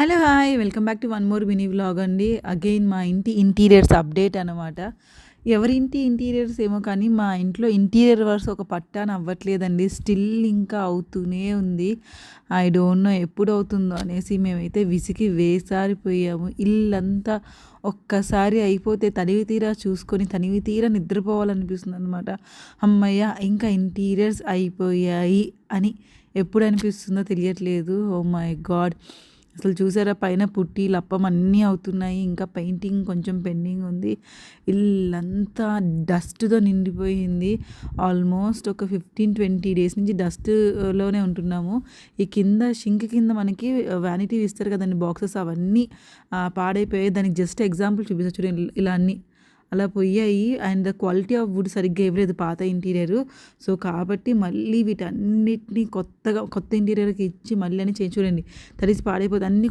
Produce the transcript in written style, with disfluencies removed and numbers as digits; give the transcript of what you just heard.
Hello! Hi! Welcome back to one more mini vlog అండి. Again మా ఇంటి interiors update అనమాట. ఎవరింటి ఇంటీరియర్స్ ఏమో కానీ మా ఇంట్లో ఇంటీరియర్ వర్క్స్ ఒక పట్టాన అవ్వట్లేదండి. స్టిల్ ఇంకా అవుతూనే ఉంది. ఐ డోంట్ నో ఎప్పుడవుతుందో అనేసి మేమైతే విసిగి వేసారిపోయాము. ఇల్లంతా ఒక్కసారి అయిపోతే తనివి తీరా చూసుకొని తనివి తీరా నిద్రపోవాలనిపిస్తుందనమాట. హమ్మయ్య! ఇంకా ఇంటీరియర్స్ అయిపోయాయి అని ఎప్పుడు అనిపిస్తుందో తెలియట్లేదు. Oh my God! అసలు చూసారా పైన పుట్టి, లప్పం అన్నీ అవుతున్నాయి. ఇంకా పెయింటింగ్ కొంచెం పెండింగ్ ఉంది. ఇల్లంతా డస్ట్‌తో నిండిపోయింది. ఆల్మోస్ట్ ఒక 15-20 డేస్ నుంచి డస్ట్‌లోనే ఉంటున్నాము. ఈ కింద షింక్ కింద మనకి వ్యానిటీ ఇస్తారు కదండీ బాక్సెస్ అవన్నీ పాడైపోయాయి. దానికి జస్ట్ ఎగ్జాంపుల్ చూపిస్తా చూడండి ఇలా అన్నీ. అలా పోయాయి. అండ్ క్వాలిటీ ఆఫ్ వుడ్ సరిగ్గా ఇవ్వలేదు పాత ఇంటీరియరు. సో, కాబట్టి మళ్ళీ వీటన్నిటిని కొత్త ఇంటీరియర్‌కి ఇచ్చి మళ్ళీ అన్నీ చూడండి తడిసి పాడైపోతే అన్నీ